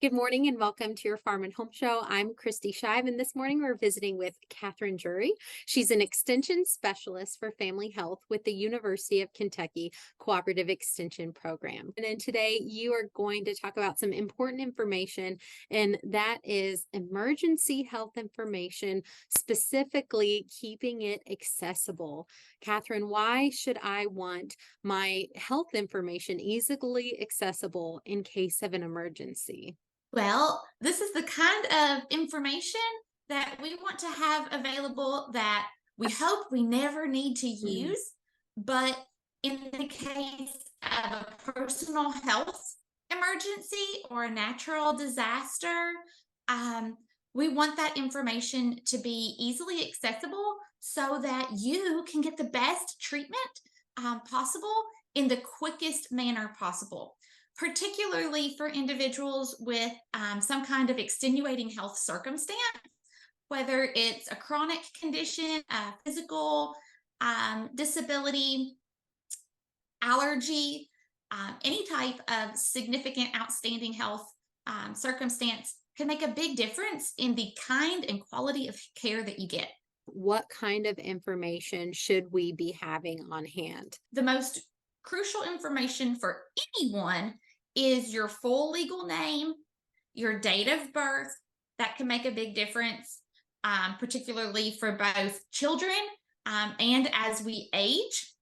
Good morning and welcome to your Farm and Home Show. I'm Kristi Shive, and this morning we're visiting with Katherine. She's an extension specialist for family health with the University of Kentucky Cooperative Extension Program. And then today you are going to talk about some important information, and that is emergency health information, specifically keeping it accessible. Katherine, why should I want my health information easily accessible in case of an emergency? Well, this is the kind of information that we want to have available that we hope we never need to Mm. use. But in the case of a personal health emergency or a natural disaster, um, we want that information to be easily accessible so that you can get the best treatment possible in the quickest manner possible, particularly for individuals with some kind of extenuating health circumstance, whether it's a chronic condition, a physical disability, allergy, any type of significant outstanding health circumstance can make a big difference in the kind and quality of care that you get. What kind of information should we be having on hand? The most crucial information for anyone is your full legal name, your date of birth. That can make a big difference, particularly for both children and as we age,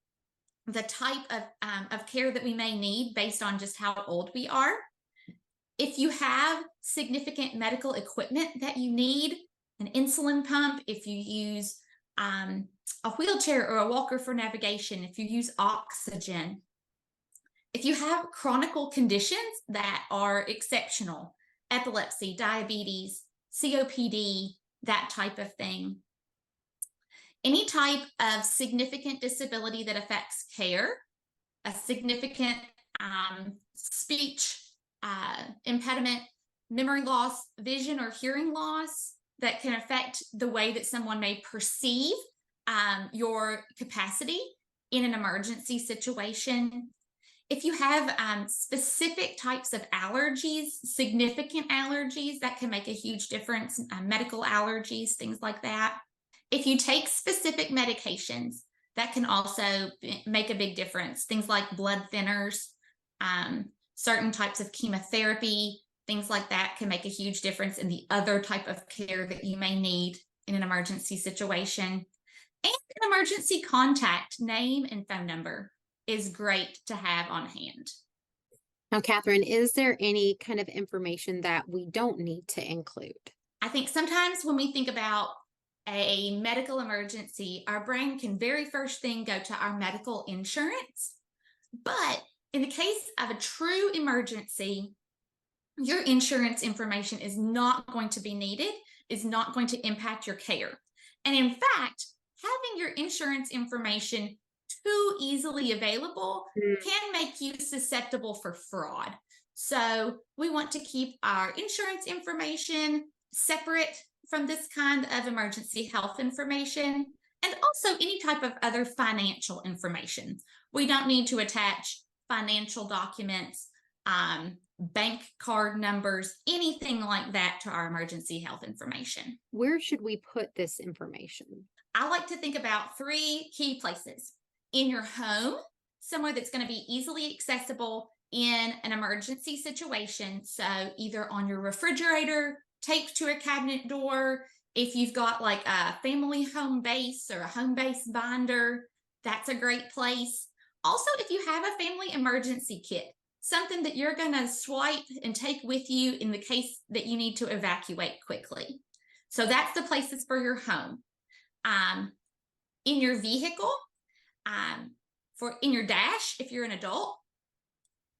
the type of care that we may need based on just how old we are. If you have significant medical equipment that you need, an insulin pump, if you use a wheelchair or a walker for navigation, if you use oxygen, if you have chronic conditions that are exceptional, epilepsy, diabetes, COPD, that type of thing, any type of significant disability that affects care, a significant speech impediment, memory loss, vision or hearing loss that can affect the way that someone may perceive your capacity in an emergency situation. If you have specific types of allergies, significant allergies, that can make a huge difference, medical allergies, things like that. If you take specific medications, that can also make a big difference. Things like blood thinners, certain types of chemotherapy, things like that can make a huge difference in the other type of care that you may need in an emergency situation. And an emergency contact name and phone number is great to have on hand. Now, Katherine, is there any kind of information that we don't need to include? I think sometimes when we think about a medical emergency, our brain can very first thing go to our medical insurance. But in the case of a true emergency, your insurance information is not going to be needed, is not going to impact your care. And in fact, having your insurance information too easily available can make you susceptible for fraud. So we want to keep our insurance information separate from this kind of emergency health information, and also any type of other financial information. We don't need to attach financial documents, bank card numbers, anything like that to our emergency health information. Where should we put this information? I like to think about three key places: in your home, somewhere that's going to be easily accessible in an emergency situation. So either on your refrigerator, taped to a cabinet door. If you've got like a family home base or a home base binder, that's a great place. Also, if you have a family emergency kit, something that you're going to swipe and take with you in the case that you need to evacuate quickly. So that's the places for your home. In your vehicle, in your dash, if you're an adult,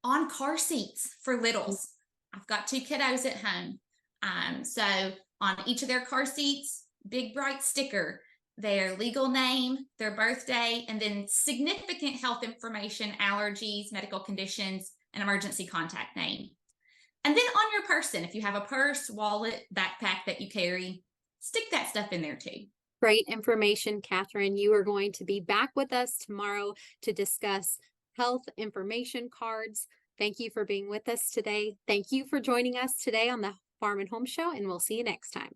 on car seats for littles. I've got two kiddos at home. So on each of their car seats, big bright sticker, their legal name, their birthday, and then significant health information, allergies, medical conditions, and emergency contact name. And then on your person, if you have a purse, wallet, backpack that you carry, stick that stuff in there too. Great information, Katherine. You are going to be back with us tomorrow to discuss health information cards, Thank you for being with us today. Thank you for joining us today on the Farm and Home Show, and we'll see you next time.